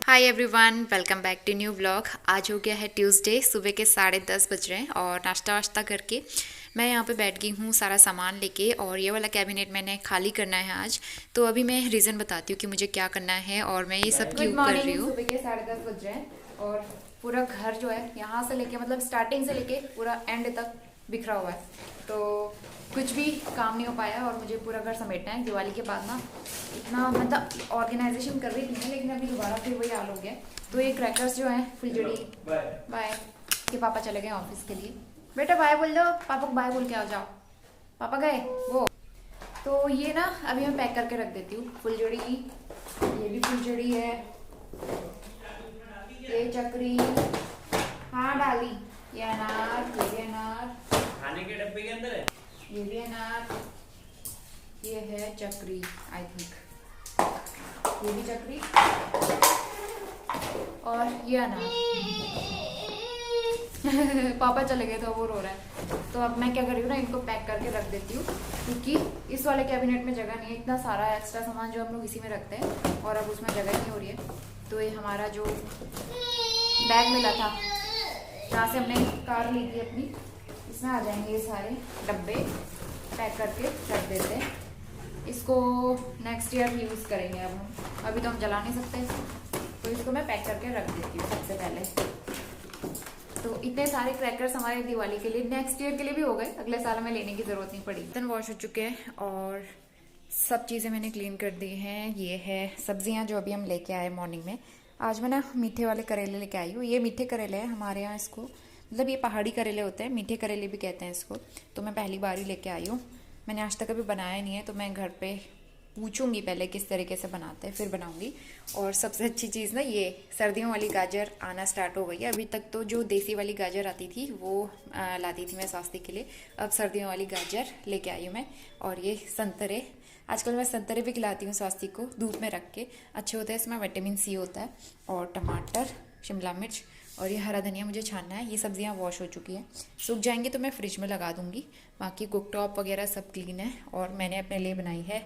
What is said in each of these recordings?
Hi everyone, welcome back to new blog. आज हो गया है ट्यूसडे, सुबह के 10:30 बज रहे हैं और नाश्ता वाश्ता करके मैं यहाँ पे बैठ गई हूँ सारा सामान लेके। और ये वाला कैबिनेट मैंने खाली करना है आज। तो अभी मैं रीज़न बताती हूँ कि मुझे क्या करना है और मैं ये सब क्यों कर रही हूँ। सुबह के 10:30 बज रहे हैं और पूरा घर जो है यहाँ से लेके मतलब स्टार्टिंग से लेके पूरा एंड तक बिखरा हुआ है। तो कुछ भी काम नहीं हो पाया और मुझे पूरा घर समेटना है। दिवाली के बाद ना इतना मतलब ऑर्गेनाइजेशन कर रही थी मैं, लेकिन अभी दोबारा फिर वही हाल हो गया। तो ये क्रैकर्स जो हैं फुलझड़ी बाय के पापा चले गए ऑफिस के लिए। बेटा बाय बोल दो, पापा को बाय बोल के आ जाओ। पापा गए वो। तो ये ना अभी मैं पैक करके रख देती हूँ। फुलझड़ी, ये भी फुलझड़ी है, ये चक्री, हाँ डाली, ये अनार, ये भी अनार खाने के डब्बे के अंदर है, ये भी अनार, ये है चक्री आई थिंक, ये भी चक्री और ये अनार। पापा चले गए तो वो रो रहा है। तो अब मैं क्या कर रही हूँ ना, इनको पैक करके रख देती हूँ क्योंकि इस वाले कैबिनेट में जगह नहीं है। इतना सारा एक्स्ट्रा सामान जो हम लोग इसी में रखते हैं और अब उसमें जगह नहीं हो रही है। तो ये हमारा जो बैग मिला था जहाँ से हमने कार ली थी अपनी, इसमें आ जाएंगे ये सारे डब्बे। पैक करके रख देते हैं इसको, नेक्स्ट ईयर यूज़ करेंगे। अब हम अभी तो हम जला नहीं सकते इसको, तो इसको मैं पैक करके रख देती हूँ सबसे पहले। तो इतने सारे क्रैकर्स हमारे दिवाली के लिए, नेक्स्ट ईयर के लिए भी हो गए, अगले साल में लेने की ज़रूरत नहीं पड़ी। बर्तन वॉश हो चुके हैं और सब चीज़ें मैंने क्लीन कर दी हैं। ये है सब्जियां जो अभी हम लेके आए मॉर्निंग में। आज मैं ना मीठे वाले करेले लेके आई हूँ। ये मीठे करेले हैं हमारे यहाँ, इसको मतलब ये पहाड़ी करेले होते हैं, मीठे करेले भी कहते हैं इसको। तो मैं पहली बार ही लेके आई हूँ, मैंने आज तक कभी बनाया नहीं है। तो मैं घर पे पूछूंगी पहले किस तरीके से बनाते हैं, फिर बनाऊंगी। और सबसे अच्छी चीज़ ना, ये सर्दियों वाली गाजर आना स्टार्ट हो गई है। अभी तक तो जो देसी वाली गाजर आती थी वो लाती थी मैं स्वास्थ्य के लिए। अब सर्दियों वाली गाजर लेके आई हूँ मैं। और ये संतरे, आजकल मैं संतरे भी खिलाती हूँ स्वास्थ्य को, धूप में रख के, अच्छे होते हैं, इसमें विटामिन सी होता है। और टमाटर, शिमला मिर्च और ये हरा धनिया मुझे छानना है। ये सब्जियां वॉश हो चुकी हैं, सूख जाएंगी तो मैं फ्रिज में लगा दूंगी। बाकी कुक टॉप वगैरह सब क्लीन है। और मैंने अपने लिए बनाई है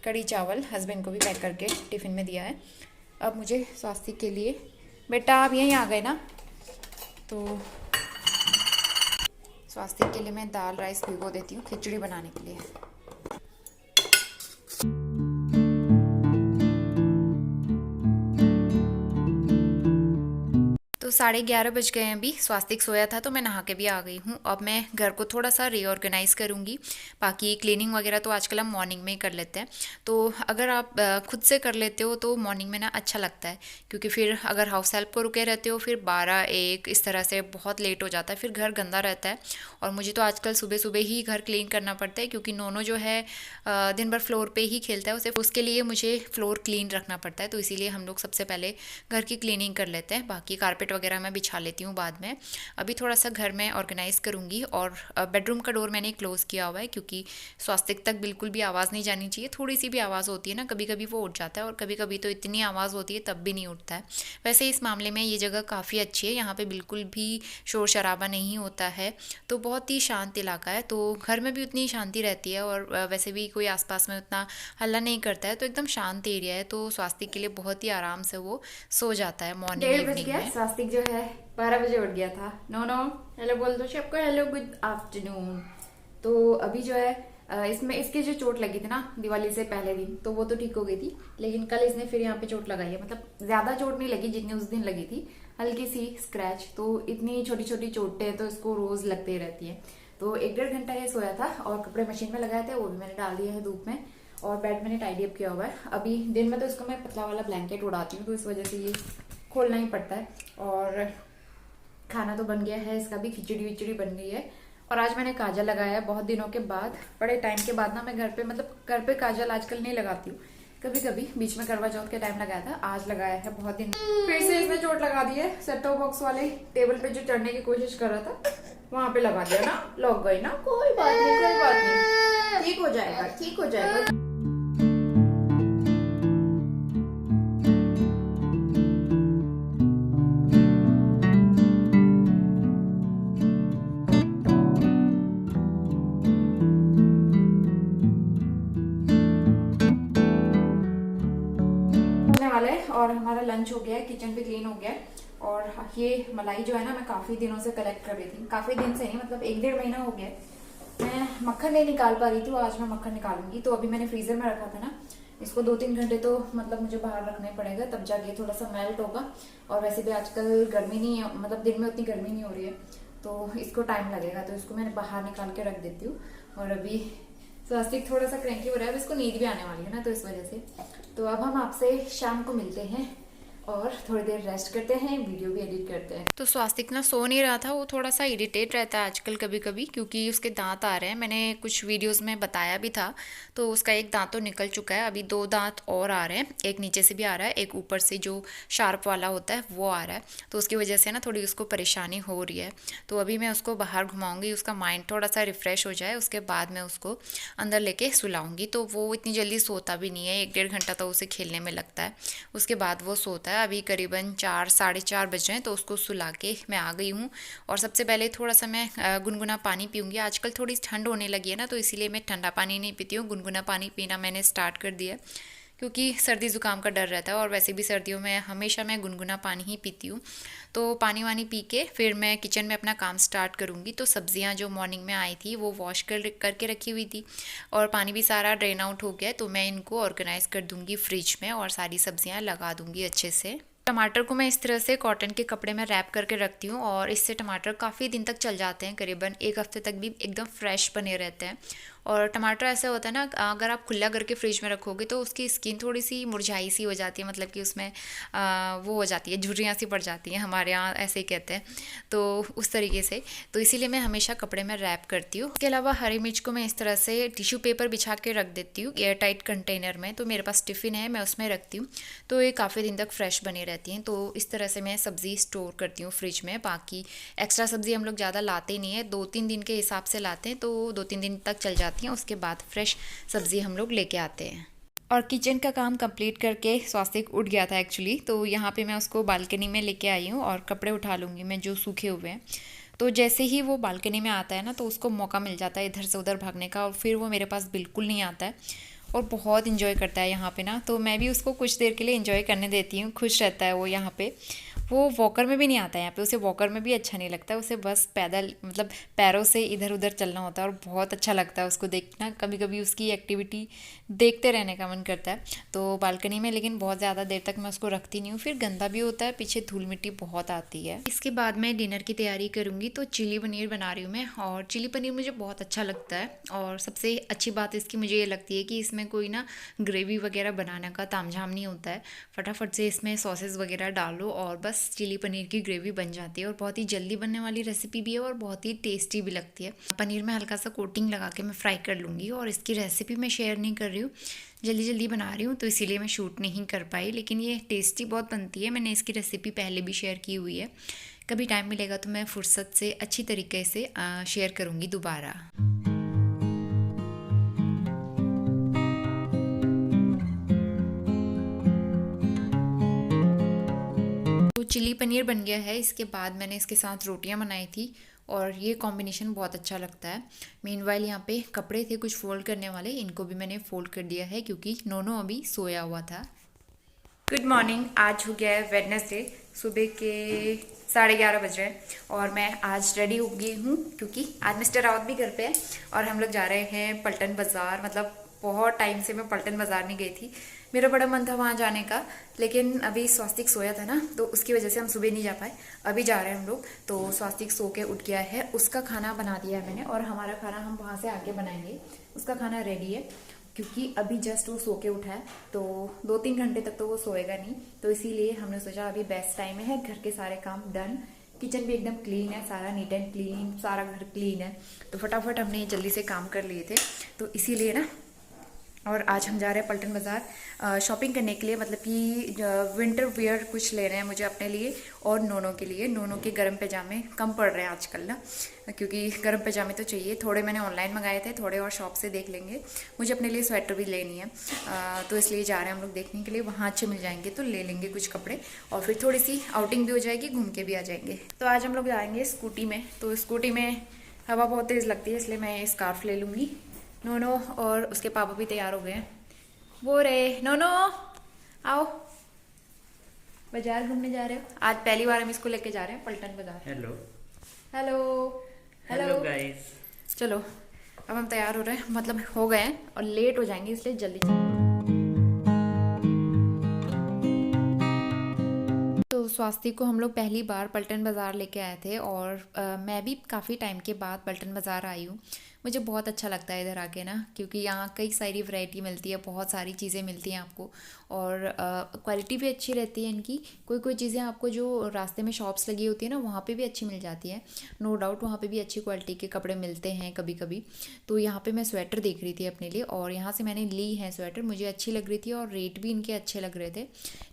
कड़ी चावल, हस्बैंड को भी पैक करके टिफ़िन में दिया है। अब मुझे स्वास्थ्य के लिए, बेटा आप यहीं आ गए ना, तो स्वास्थ्य के लिए मैं दाल राइस भिगो देती हूँ खिचड़ी बनाने के लिए। तो 11:30 बज गए हैं अभी। स्वास्तिक सोया था तो मैं नहा के भी आ गई हूँ। अब मैं घर को थोड़ा सा रीऑर्गेनाइज़ करूँगी। बाकी क्लीनिंग वगैरह तो आजकल हम मॉर्निंग में ही कर लेते हैं। तो अगर आप खुद से कर लेते हो तो मॉर्निंग में ना अच्छा लगता है, क्योंकि फिर अगर हाउस हेल्प को रुके रहते हो फिर 12-1 इस तरह से बहुत लेट हो जाता है, फिर घर गंदा रहता है। और मुझे तो आजकल सुबह सुबह ही घर क्लीन करना पड़ता है, क्योंकि नोनो जो है दिन भर फ्लोर पे ही खेलता है, उसे उसके लिए मुझे फ्लोर क्लीन रखना पड़ता है। तो इसीलिए हम लोग सबसे पहले घर की क्लीनिंग कर लेते हैं। बाकी कारपेट वगैरह मैं बिछा लेती हूँ बाद में। अभी थोड़ा सा घर में ऑर्गेनाइज़ करूँगी। और बेडरूम का डोर मैंने क्लोज़ किया हुआ है, क्योंकि स्वास्तिक तक बिल्कुल भी आवाज़ नहीं जानी चाहिए। थोड़ी सी भी आवाज़ होती है ना, कभी कभी वो उठ जाता है और कभी कभी तो इतनी आवाज़ होती है तब भी नहीं उठता है। वैसे इस मामले में ये जगह काफ़ी अच्छी है, यहाँ पे बिल्कुल भी शोर शराबा नहीं होता है। तो बहुत ही शांत इलाका है, तो घर में भी उतनी शांति रहती है। और वैसे भी कोई आसपास में उतना हल्ला नहीं करता है, तो एकदम शांत एरिया है। तो स्वास्तिक के लिए बहुत ही आराम से वो सो जाता है मॉर्निंग इवनिंग में। स्वास्तिक जो है 12 बजे उठ गया था। नो नो हेलो बोल दो सबको, हेलो गुड आफ्टरनून। तो अभी जो है इसमें इसकी जो चोट लगी थी ना दिवाली से पहले दिन, तो वो तो ठीक हो गई थी, लेकिन कल इसने फिर यहाँ पे चोट लगाई है। मतलब ज्यादा चोट नहीं लगी जितनी उस दिन लगी थी, हल्की सी स्क्रैच। तो इतनी छोटी छोटी चोटें तो इसको रोज लगते ही रहती है। तो 1-1.5 घंटा ये सोया था और कपड़े मशीन में लगाए थे, वो भी मैंने डाल दिया है धूप में। और बेड मैंने टाइडी अप किया हुआ है। अभी दिन में तो इसको मैं पतला वाला ब्लैंकेट उड़ाती हूँ, तो इस वजह से ये खोलना ही पड़ता है। और खाना तो बन गया है, इसका भी खिचड़ी विचड़ी बन गई है। और आज मैंने काजल लगाया है बहुत दिनों के बाद, बड़े टाइम के बाद ना। मैं घर पे मतलब घर पे काजल आजकल नहीं लगाती हूँ, कभी कभी बीच में करवा चौथ के टाइम लगाया था, आज लगाया है बहुत दिन। फिर से इसने चोट लगा दी है। सेट टॉप बॉक्स वाले टेबल पे जो चढ़ने की कोशिश कर रहा था वहां पे लगा दिया ना, लग गई ना। कोई बात नहीं, कोई बात नहीं, ठीक हो जाएगा, ठीक हो जाएगा। वाले और हमारा लंच हो गया है, किचन भी क्लीन हो गया है। और ये मलाई जो है ना, मैं काफ़ी दिनों से कलेक्ट कर रही थी, काफ़ी दिन से नहीं, मतलब 1-1.5 महीना हो गया है। मैं मक्खन नहीं निकाल पा रही थी, आज मैं मक्खन निकालूंगी। तो अभी मैंने फ्रीजर में रखा था ना, इसको 2-3 घंटे तो मतलब मुझे बाहर रखना पड़ेगा, तब जाके थोड़ा सा मेल्ट होगा। और वैसे भी आजकल गर्मी नहीं है, मतलब दिन में उतनी गर्मी नहीं हो रही है, तो इसको टाइम लगेगा। तो इसको मैंने बाहर निकाल के रख देती हूँ। और अभी स्वास्तिक थोड़ा सा क्रैंकी हो रहा है, अब इसको नींद भी आने वाली है ना, तो इस वजह से। तो अब हम आपसे शाम को मिलते हैं और थोड़ी देर रेस्ट करते हैं, वीडियो भी एडिट करते हैं। तो स्वास्तिक ना सो नहीं रहा था, वो थोड़ा सा इरिटेट रहता है आजकल कभी कभी, क्योंकि उसके दांत आ रहे हैं। मैंने कुछ वीडियोस में बताया भी था। तो उसका एक दांत तो निकल चुका है, अभी 2 दांत और आ रहे हैं, एक नीचे से भी आ रहा है, एक ऊपर से जो शार्प वाला होता है वो आ रहा है। तो उसकी वजह से ना थोड़ी उसको परेशानी हो रही है। तो अभी मैं उसको बाहर घुमाऊंगी, उसका माइंड थोड़ा सा रिफ्रेश हो जाए, उसके बाद मैं उसको अंदर लेके सुलाऊंगी। तो वो इतनी जल्दी सोता भी नहीं है, 1-1.5 घंटा तो उसे खेलने में लगता है, उसके बाद वो सोता है। अभी करीबन 4 साढ़े 4 बज रहे हैं, तो उसको सुला के मैं आ गई हूँ। और सबसे पहले थोड़ा सा मैं गुनगुना पानी पीऊँगी। आजकल थोड़ी ठंड होने लगी है ना, तो इसीलिए मैं ठंडा पानी नहीं पीती हूँ, गुनगुना पानी पीना मैंने स्टार्ट कर दिया, क्योंकि सर्दी ज़ुकाम का डर रहता है। और वैसे भी सर्दियों में हमेशा मैं गुनगुना पानी ही पीती हूँ। तो पानी वानी पी के फिर मैं किचन में अपना काम स्टार्ट करूँगी। तो सब्जियाँ जो मॉर्निंग में आई थी वो वॉश करके रखी हुई थी, और पानी भी सारा ड्रेन आउट हो गया है। तो मैं इनको ऑर्गेनाइज़ कर दूँगी फ्रिज में, और सारी सब्जियाँ लगा दूँगी अच्छे से। टमाटर को मैं इस तरह से कॉटन के कपड़े में रैप करके रखती हूँ, और इससे टमाटर काफ़ी दिन तक चल जाते हैं, करीबन 1 हफ्ते तक भी एकदम फ्रेश बने रहते हैं। और टमाटर ऐसा होता है ना, अगर आप खुला करके फ्रिज में रखोगे तो उसकी स्किन थोड़ी सी मुरझाई सी हो जाती है, मतलब कि उसमें वो हो जाती है, झुर्रियाँ सी पड़ जाती हैं, हमारे यहाँ ऐसे ही कहते हैं। तो उस तरीके से, तो इसीलिए मैं हमेशा कपड़े में रैप करती हूँ। इसके अलावा हरी मिर्च को मैं इस तरह से टिश्यू पेपर बिछा के रख देती हूँ एयर टाइट कंटेनर में। तो मेरे पास टिफ़िन है, मैं उसमें रखती हूँ, तो ये काफ़ी दिन तक फ्रेश बनी रहती हैं। तो इस तरह से मैं सब्ज़ी स्टोर करती हूँ फ्रिज में। बाकी एक्स्ट्रा सब्ज़ी हम लोग ज़्यादा लाते नहीं है, 2-3 दिन के हिसाब से लाते हैं, तो 2-3 दिन तक चल जाती हैं, उसके बाद फ्रेश सब्ज़ी हम लोग लेके आते हैं। और किचन का काम कंप्लीट करके स्वास्तिक उठ गया था एक्चुअली, तो यहाँ पे मैं उसको बालकनी में लेके आई हूँ, और कपड़े उठा लूँगी मैं जो सूखे हुए हैं। तो जैसे ही वो बालकनी में आता है ना, तो उसको मौका मिल जाता है इधर से उधर भागने का, और फिर वो मेरे पास बिल्कुल नहीं आता है, और बहुत इन्जॉय करता है यहाँ पे ना। तो मैं भी उसको कुछ देर के लिए इन्जॉय करने देती हूँ, खुश रहता है वो यहाँ पे। वो वॉकर में भी नहीं आता है यहाँ पे, उसे वॉकर में भी अच्छा नहीं लगता है, उसे बस पैदल मतलब पैरों से इधर उधर चलना होता है, और बहुत अच्छा लगता है उसको देखना। कभी कभी उसकी एक्टिविटी देखते रहने का मन करता है। तो बालकनी में लेकिन बहुत ज़्यादा देर तक मैं उसको रखती नहीं हूँ, फिर गंदा भी होता है, पीछे धूल मिट्टी बहुत आती है। इसके बाद मैं डिनर की तैयारी करूँगी। तो चिली पनीर बना रही हूँ मैं, और चिली पनीर मुझे बहुत अच्छा लगता है। और सबसे अच्छी बात इसकी मुझे ये लगती है कि इसमें कोई ना ग्रेवी वगैरह बनाने का तामझाम नहीं होता है, फटाफट से इसमें सॉसेस वगैरह डालो और बस चिली पनीर की ग्रेवी बन जाती है। और बहुत ही जल्दी बनने वाली रेसिपी भी है, और बहुत ही टेस्टी भी लगती है। पनीर में हल्का सा कोटिंग लगा के मैं फ्राई कर लूँगी, और इसकी रेसिपी मैं शेयर नहीं कर रही हूँ, जल्दी जल्दी बना रही हूँ, तो इसीलिए मैं शूट नहीं कर पाई। लेकिन ये टेस्टी बहुत बनती है, मैंने इसकी रेसिपी पहले भी शेयर की हुई है। कभी टाइम मिलेगा तो मैं फुर्सत से अच्छी तरीके से शेयर करूँगी दोबारा। तो चिली पनीर बन गया है। इसके बाद मैंने इसके साथ रोटियां बनाई थी, और ये कॉम्बिनेशन बहुत अच्छा लगता है। मीनवाइल यहाँ पे कपड़े थे कुछ फोल्ड करने वाले, इनको भी मैंने फोल्ड कर दिया है, क्योंकि नोनो अभी सोया हुआ था। Good morning. आज हो गया है वेडनेसडे, सुबह के 11:30 बज रहे हैं, और मैं आज रेडी हो गई हूँ, क्योंकि आज मिस्टर रावत भी घर पे है, और हम लोग जा रहे हैं पलटन बाज़ार। मतलब बहुत टाइम से मैं पलटन बाज़ार नहीं गई थी, मेरा बड़ा मन था वहाँ जाने का, लेकिन अभी स्वास्तिक सोया था ना, तो उसकी वजह से हम सुबह नहीं जा पाए। अभी जा रहे हैं हम लोग। तो स्वास्तिक सो के उठ गया है, उसका खाना बना दिया है मैंने, और हमारा खाना हम वहाँ से आके बनाएंगे। उसका खाना रेडी है, क्योंकि अभी जस्ट वो सो के उठा है, तो 2-3 घंटे तक तो वो सोएगा नहीं, तो इसीलिए हमने सोचा अभी बेस्ट टाइम है। घर के सारे काम डन, किचन भी एकदम क्लीन है, सारा नीट एंड क्लीन, सारा घर क्लीन है, तो फटाफट हमने जल्दी से काम कर लिए थे, तो इसीलिए ना। और आज हम जा रहे हैं पलटन बाज़ार शॉपिंग करने के लिए, मतलब कि विंटर वियर कुछ ले रहे हैं मुझे अपने लिए और नोनो के लिए। नोनो के गर्म पैजामे कम पड़ रहे हैं आजकल ना, क्योंकि गर्म पैजामे तो चाहिए। थोड़े मैंने ऑनलाइन मंगाए थे, थोड़े और शॉप से देख लेंगे। मुझे अपने लिए स्वेटर भी लेनी है, तो इसलिए जा रहे हैं हम लोग देखने के लिए। वहाँ अच्छे मिल जाएंगे तो ले लेंगे कुछ कपड़े, और फिर थोड़ी सी आउटिंग भी हो जाएगी, घूम के भी आ जाएंगे। तो आज हम लोग जाएंगे स्कूटी में, तो स्कूटी में हवा बहुत तेज़ लगती है, इसलिए मैं स्कार्फ ले लूँगी। नोनो और उसके पापा भी तैयार हो गए हैं। वो रे नोनो, आओ बाजार घूमने जा रहे हो? आज पहली बार हम इसको लेके जा रहे हैं पलटन बाजार। हेलो। हेलो। Hello guys. चलो अब हम तैयार हो रहे हैं, मतलब हो गए हैं और लेट हो जाएंगे इसलिए जल्दी। तो स्वास्ति को हम लोग पहली बार पलटन बाज़ार लेके आए थे और मैं भी काफ़ी टाइम के बाद पलटन बाज़ार आई हूँ। मुझे बहुत अच्छा लगता है इधर आके ना, क्योंकि यहाँ कई सारी वैरायटी मिलती है, बहुत सारी चीज़ें मिलती हैं आपको और क्वालिटी भी अच्छी रहती है इनकी। कोई कोई चीज़ें आपको जो रास्ते में शॉप्स लगी होती है ना, वहाँ पे भी अच्छी मिल जाती है। नो डाउट वहाँ पे भी अच्छी क्वालिटी के कपड़े मिलते हैं कभी कभी। तो यहाँ पे मैं स्वेटर देख रही थी अपने लिए और यहाँ से मैंने ली है स्वेटर, मुझे अच्छी लग रही थी और रेट भी इनके अच्छे लग रहे थे।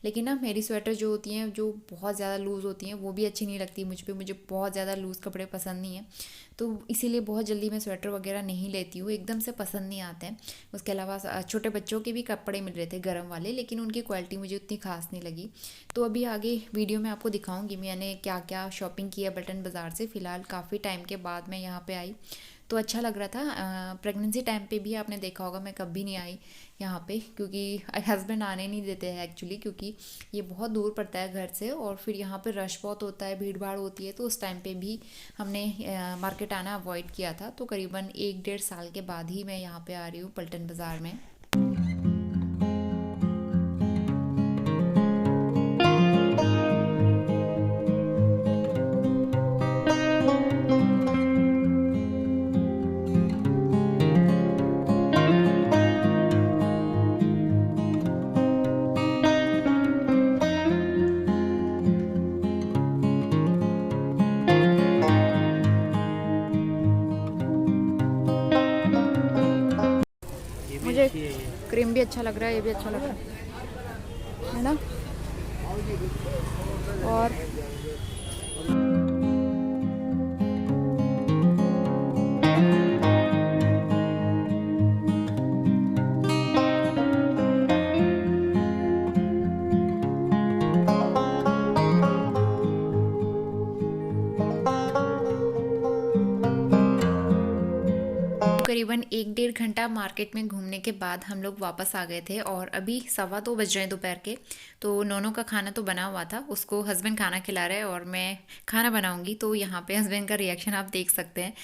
लेकिन ना मेरी स्वेटर जो होती हैं, जो बहुत ज़्यादा लूज़ होती हैं, वो भी अच्छी नहीं लगती मुझ पे। मुझे बहुत ज़्यादा लूज़ कपड़े पसंद नहीं है, तो इसीलिए बहुत जल्दी मैं स्वेटर वगैरह नहीं लेती हूँ, एकदम से पसंद नहीं आते हैं। उसके अलावा छोटे बच्चों के भी कपड़े मिल रहे थे गर्म वाले, लेकिन उनकी क्वालिटी मुझे उतनी खास नहीं लगी। तो अभी आगे वीडियो में आपको दिखाऊंगी मैंने क्या क्या शॉपिंग किया पलटन बाज़ार से। फ़िलहाल काफ़ी टाइम के बाद मैं यहाँ पे आई तो अच्छा लग रहा था। प्रेगनेंसी टाइम पे भी आपने देखा होगा मैं कभी नहीं आई यहाँ पे, क्योंकि हस्बैंड आने नहीं देते हैं एक्चुअली, क्योंकि ये बहुत दूर पड़ता है घर से और फिर यहाँ पे रश बहुत होता है, भीड़ भाड़ होती है। तो उस टाइम पे भी हमने मार्केट आना अवॉइड किया था। तो करीबन 1-1.5 साल के बाद ही मैं यहाँ पे आ रही हूँ पलटन बाज़ार में। ये भी मुझे अच्छी है ये। क्रीम भी अच्छा लग रहा है, ये भी अच्छा लग रहा है ना। और करीबन 1-1.5 घंटा मार्केट में घूमने के बाद हम लोग वापस आ गए थे और अभी 2:15 बज रहे हैं दोपहर के। तो नोनो का खाना तो बना हुआ था, उसको हस्बैंड खाना खिला रहे हैं और मैं खाना बनाऊंगी। तो यहाँ पे हस्बैंड का रिएक्शन आप देख सकते हैं।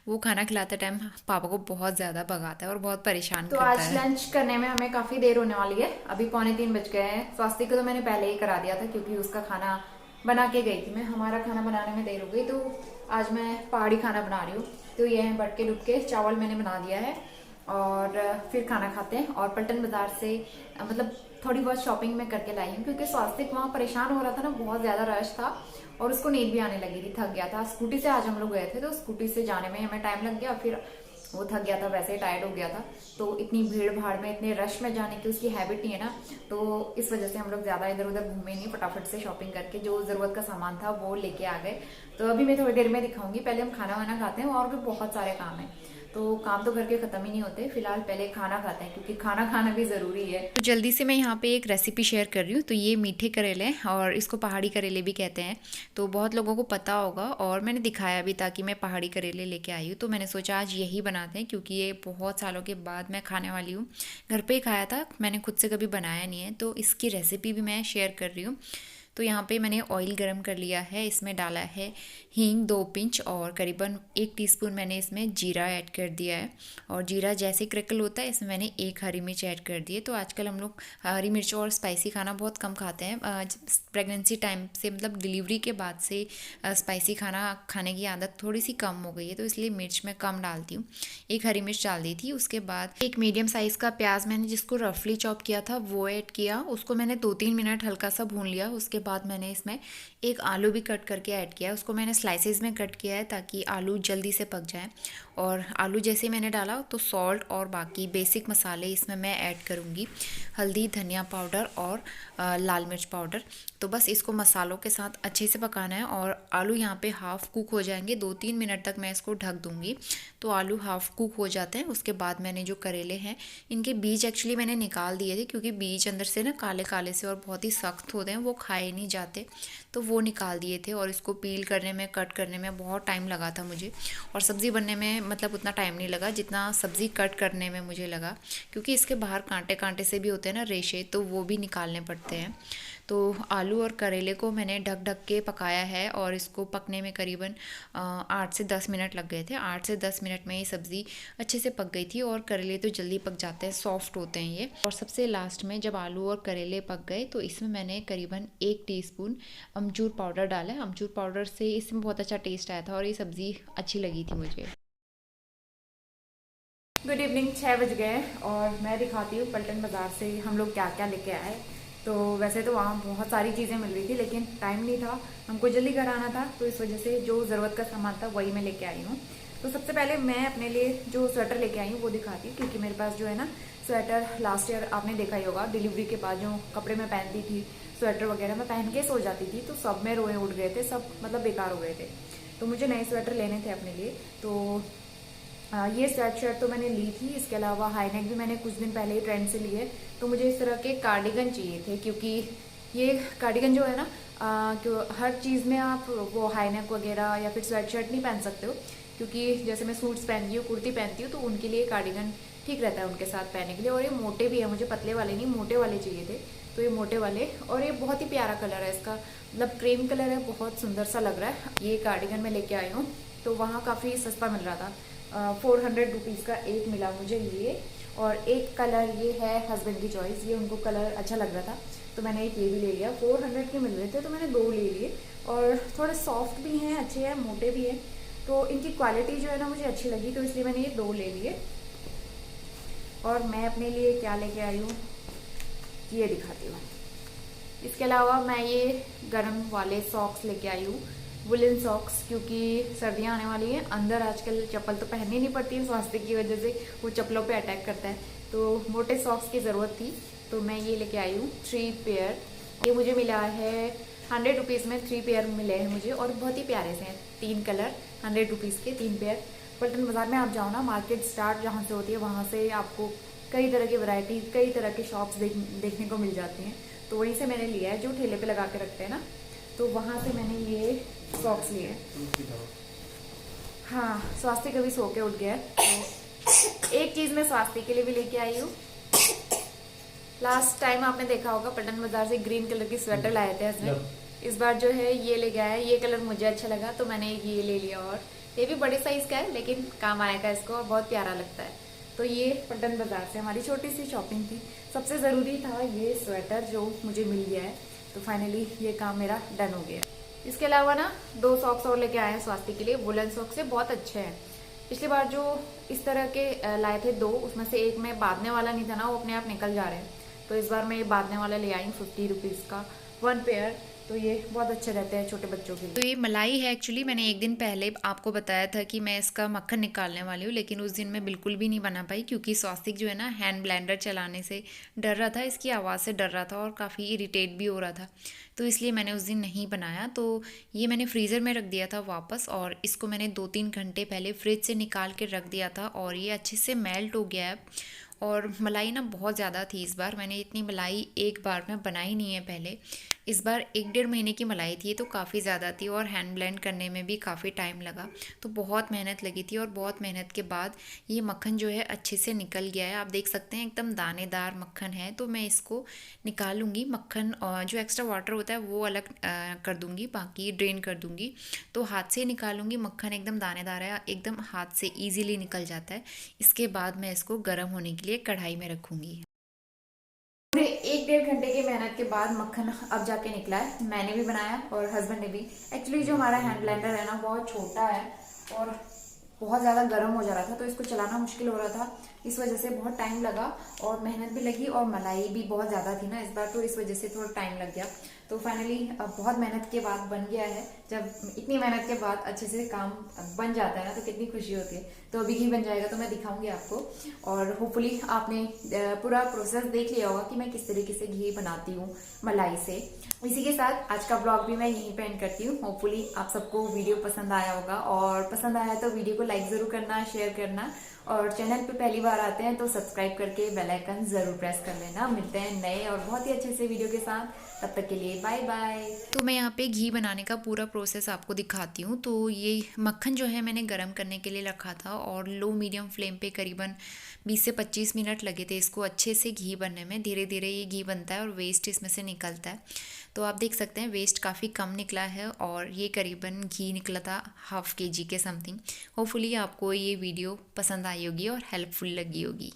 वो खाना खिलाते टाइम पापा को बहुत ज़्यादा भगाता है और बहुत परेशान करता है। तो आज लंच करने में हमें काफ़ी देर होने वाली है, अभी 2:45 बज गए हैं। स्वास्थ्य को तो मैंने पहले ही करा दिया था क्योंकि उसका खाना बना के गई थी मैं। हमारा खाना बनाने में देर हो गई, तो आज मैं पहाड़ी खाना बना रही हूँ। तो ये है बटके डुबके चावल मैंने बना दिया है और फिर खाना खाते हैं। और पलटन बाज़ार से मतलब थोड़ी बहुत शॉपिंग मैं करके लाई हूँ, क्योंकि स्वास्थ्य वहाँ परेशान हो रहा था ना, बहुत ज़्यादा रश था और उसको नींद भी आने लगी थी, थक गया था। स्कूटी से आज हम लोग गए थे, तो स्कूटी से जाने में हमें टाइम लग गया, फिर वो थक गया था, वैसे ही टायर्ड हो गया था। तो इतनी भीड़ भाड़ में, इतने रश में जाने की उसकी हैबिट नहीं है ना, तो इस वजह से हम लोग ज़्यादा इधर उधर घूमे नहीं। फटाफट से शॉपिंग करके जो ज़रूरत का सामान था वो लेके आ गए। तो अभी मैं थोड़ी देर में दिखाऊंगी, पहले हम खाना वाना खाते हैं और भी बहुत सारे काम हैं। तो काम तो घर के ख़त्म ही नहीं होते, फिलहाल पहले खाना खाते हैं क्योंकि खाना खाना भी ज़रूरी है। तो जल्दी से मैं यहाँ पे एक रेसिपी शेयर कर रही हूँ। तो ये मीठे करेले हैं और इसको पहाड़ी करेले भी कहते हैं, तो बहुत लोगों को पता होगा और मैंने दिखाया भी था कि मैं पहाड़ी करेले लेके आई हूँ। तो मैंने सोचा आज यही बनाते हैं, क्योंकि ये बहुत सालों के बाद मैं खाने वाली हूँ। घर पे ही खाया था, मैंने खुद से कभी बनाया नहीं है, तो इसकी रेसिपी भी मैं शेयर कर रही हूँ। तो यहाँ पे मैंने ऑयल गरम कर लिया है, इसमें डाला है हींग 2 पिंच और करीबन 1 टीस्पून मैंने इसमें जीरा ऐड कर दिया है। और जीरा जैसे क्रैकल होता है, इसमें मैंने 1 हरी मिर्च ऐड कर दी है। तो आजकल हम लोग हरी मिर्च और स्पाइसी खाना बहुत कम खाते हैं। प्रेगनेंसी टाइम से, मतलब डिलीवरी के बाद से स्पाइसी खाना खाने की आदत थोड़ी सी कम हो गई है, तो इसलिए मिर्च मैं कम डालती हूँ। 1 हरी मिर्च डाल दी थी। उसके बाद एक मीडियम साइज़ का प्याज मैंने जिसको रफली चॉप किया था वो ऐड किया, उसको मैंने 2-3 मिनट हल्का सा भून लिया। उसके बाद मैंने इसमें एक आलू भी कट करके ऐड किया, उसको मैंने स्लाइसेस में कट किया है ताकि आलू जल्दी से पक जाए। और आलू जैसे ही मैंने डाला तो सॉल्ट और बाकी बेसिक मसाले इसमें मैं ऐड करूँगी, हल्दी, धनिया पाउडर और लाल मिर्च पाउडर। तो बस इसको मसालों के साथ अच्छे से पकाना है और आलू यहाँ पे हाफ़ कुक हो जाएंगे। 2-3 मिनट तक मैं इसको ढक दूँगी। तो आलू हाफ़ कुक हो जाते हैं। उसके बाद मैंने जो करेले हैं, इनके बीज एक्चुअली मैंने निकाल दिए थे, क्योंकि बीज अंदर से ना काले काले से और बहुत ही सख्त होते हैं, वो खाए नहीं जाते, तो वो निकाल दिए थे। और इसको पील करने में, कट करने में बहुत टाइम लगा था मुझे, और सब्ज़ी बनने में मतलब उतना टाइम नहीं लगा जितना सब्ज़ी कट करने में मुझे लगा, क्योंकि इसके बाहर कांटे कांटे से भी होते हैं ना, रेशे, तो वो भी निकालने पड़ते हैं। तो आलू और करेले को मैंने ढक ढक के पकाया है और इसको पकने में करीबन 8 से 10 मिनट लग गए थे। 8 से 10 मिनट में ये सब्ज़ी अच्छे से पक गई थी और करेले तो जल्दी पक जाते हैं, सॉफ्ट होते हैं ये। और सबसे लास्ट में जब आलू और करेले पक गए तो इसमें मैंने करीबन 1 टीस्पून अमचूर पाउडर डाला है। अमचूर पाउडर से इसमें बहुत अच्छा टेस्ट आया था और ये सब्ज़ी अच्छी लगी थी मुझे। गुड इवनिंग, 6 बज गए और मैं दिखाती हूँ पलटन बाज़ार से हम लोग क्या क्या लेके आए। तो वैसे तो वहाँ बहुत सारी चीज़ें मिल रही थी लेकिन टाइम नहीं था, हमको जल्दी घर आना था, तो इस वजह से जो ज़रूरत का सामान था वही मैं लेके आई हूँ। तो सबसे पहले मैं अपने लिए जो स्वेटर लेके आई हूँ वो दिखाती हूँ, क्योंकि मेरे पास जो है ना स्वेटर लास्ट ईयर आपने देखा ही होगा, डिलीवरी के बाद जो कपड़े मैं पहनती थी स्वेटर वगैरह मैं पहन के सो जाती थी तो सब में रोए उठ गए थे, सब मतलब बेकार हो गए थे। तो मुझे नए स्वेटर लेने थे अपने लिए। तो ये स्वेट शर्ट तो मैंने ली थी, इसके अलावा हाई नेक भी मैंने कुछ दिन पहले ही ट्रेंड से लिए। तो मुझे इस तरह के कार्डिगन चाहिए थे, क्योंकि ये कार्डिगन जो है ना क्यों हर चीज़ में आप वो हाई नेक वगैरह या फिर स्वेट शर्ट नहीं पहन सकते हो, क्योंकि जैसे मैं सूट्स पहनती हूँ, कुर्ती पहनती हूँ, तो उनके लिए कार्डिगन ठीक रहता है उनके साथ पहनने के लिए। और ये मोटे भी है, मुझे पतले वाले नहीं मोटे वाले चाहिए थे, तो ये मोटे वाले। और ये बहुत ही प्यारा कलर है इसका, मतलब क्रीम कलर है, बहुत सुंदर सा लग रहा है। ये कार्डिगन मैं लेके आई हूँ, तो वहाँ काफ़ी सस्ता मिल रहा था। 400 रुपीज़ का एक मिला मुझे ये। और एक कलर ये है हस्बैंड की चॉइस, ये उनको कलर अच्छा लग रहा था तो मैंने एक ये भी ले लिया। 400 के मिल रहे थे तो मैंने 2 ले लिए। और थोड़े सॉफ्ट भी हैं, अच्छे हैं, मोटे भी हैं, तो इनकी क्वालिटी जो है ना मुझे अच्छी लगी, तो इसलिए मैंने ये 2 ले लिए। और मैं अपने लिए क्या लेके आई हूँ ये दिखाती हूँ। इसके अलावा मैं ये गर्म वाले सॉक्स लेके आई हूँ, वुलन सॉक्स, क्योंकि सर्दियाँ आने वाली हैं। अंदर आजकल चप्पल तो पहननी नहीं पड़ती है स्वास्थ्य की वजह से, वो चप्पलों पे अटैक करता है, तो मोटे सॉक्स की ज़रूरत थी, तो मैं ये लेके आई हूँ 3 पेयर। ये मुझे मिला है 100 रुपीज़ में, 3 पेयर मिले हैं मुझे और बहुत ही प्यारे से हैं, 3 कलर, 100 रुपीज़ के 3 पेयर। पलटन बाज़ार में आप जाओ ना, मार्केट स्टार्ट जहाँ से होती है वहाँ से आपको कई तरह की वैरायटी, कई तरह के शॉप्स देखने को मिल जाती हैं। तो वहीं से मैंने लिया है, जो ठेले पे लगा के रखते हैं ना, तो वहाँ से मैंने ये सॉक्स लिए। हाँ, स्वास्थ्य कभी सो के उठ गया है, तो एक चीज़ मैं स्वास्थ्य के लिए भी लेके आई हूँ। लास्ट टाइम आपने देखा होगा पलटन बाजार से ग्रीन कलर की स्वेटर लाए थे हस्बैंड, इस बार जो है ये ले गया है। ये कलर मुझे अच्छा लगा तो मैंने ये ले लिया, और ये भी बड़े साइज का है लेकिन काम आएगा इसको और बहुत प्यारा लगता है। तो ये पलटन बाजार से हमारी छोटी सी शॉपिंग थी। सबसे ज़रूरी था ये स्वेटर जो मुझे मिल गया है, तो फाइनली ये काम मेरा डन हो गया। इसके अलावा ना 2 सॉक्स और लेके आए हैं स्वास्थ्य के लिए, वुलन सॉक्स से बहुत अच्छे हैं। पिछली बार जो इस तरह के लाए थे 2, उसमें से एक में बांधने वाला नहीं था ना, वो अपने आप निकल जा रहे हैं, तो इस बार मैं ये बांधने वाला ले आई हूँ 50 रुपीज़ का 1 पेयर। तो ये बहुत अच्छे रहते हैं छोटे बच्चों के लिए। तो ये मलाई है एक्चुअली, मैंने एक दिन पहले आपको बताया था कि मैं इसका मक्खन निकालने वाली हूँ, लेकिन उस दिन मैं बिल्कुल भी नहीं बना पाई, क्योंकि स्वास्तिक जो है ना हैंड ब्लेंडर चलाने से डर रहा था, इसकी आवाज़ से डर रहा था और काफ़ी इरिटेट भी हो रहा था, तो इसलिए मैंने उस दिन नहीं बनाया। तो ये मैंने फ्रीज़र में रख दिया था वापस, और इसको मैंने 2-3 घंटे पहले फ्रिज से निकाल के रख दिया था और ये अच्छे से मेल्ट हो गया है। और मलाई ना बहुत ज़्यादा थी इस बार, मैंने इतनी मलाई एक बार में बनाई नहीं है पहले। इस बार 1-1.5 महीने की मलाई थी, तो काफ़ी ज़्यादा थी और हैंड ब्लेंड करने में भी काफ़ी टाइम लगा, तो बहुत मेहनत लगी थी। और बहुत मेहनत के बाद ये मक्खन जो है अच्छे से निकल गया है, आप देख सकते हैं एकदम दानेदार मक्खन है। तो मैं इसको निकालूंगी, मक्खन और जो एक्स्ट्रा वाटर होता है वो अलग कर दूंगी, बाकी ड्रेन कर दूंगी। तो हाथ से निकालूंगी, मक्खन एकदम दानेदार है, एकदम हाथ से ईजिली निकल जाता है। इसके बाद मैं इसको गर्म होने के लिए कढ़ाई में रखूंगी। पूरे 1-1.5 घंटे की मेहनत के बाद मक्खन अब जाके निकला है, मैंने भी बनाया और हस्बैंड ने भी। एक्चुअली जो हमारा हैंड ब्लेंडर है ना बहुत छोटा है और बहुत ज़्यादा गर्म हो जा रहा था, तो इसको चलाना मुश्किल हो रहा था, इस वजह से बहुत टाइम लगा और मेहनत भी लगी, और मलाई भी बहुत ज़्यादा थी ना इस बार, तो इस वजह से थोड़ा टाइम लग गया। तो फाइनली बहुत मेहनत के बाद बन गया है। जब इतनी मेहनत के बाद अच्छे से काम बन जाता है ना तो कितनी खुशी होती है। तो अभी घी बन जाएगा तो मैं दिखाऊंगी आपको, और होपफुली आपने पूरा प्रोसेस देख लिया होगा कि मैं किस तरीके से घी बनाती हूँ मलाई से। इसी के साथ आज का ब्लॉग भी मैं यहीं पे एंड करती हूँ। होपफुली आप सबको वीडियो पसंद आया होगा, और पसंद आया तो वीडियो को लाइक जरूर करना, शेयर करना, और चैनल पे पहली बार आते हैं तो सब्सक्राइब करके बेल आइकन जरूर प्रेस कर लेना। मिलते हैं नए और बहुत ही अच्छे से वीडियो के साथ, तब तक के लिए बाय बाय। तो मैं यहाँ पे घी बनाने का पूरा प्रोसेस आपको दिखाती हूँ। तो ये मक्खन जो है मैंने गरम करने के लिए रखा था, और लो मीडियम फ्लेम पे करीबन 20 से 25 मिनट लगे थे इसको अच्छे से घी बनने में। धीरे धीरे ये घी बनता है और वेस्ट इसमें से निकलता है। तो आप देख सकते हैं वेस्ट काफ़ी कम निकला है और ये करीबन घी निकला था ½ kg के समथिंग। होपफुली आपको ये वीडियो पसंद आई होगी और हेल्पफुल लगी होगी।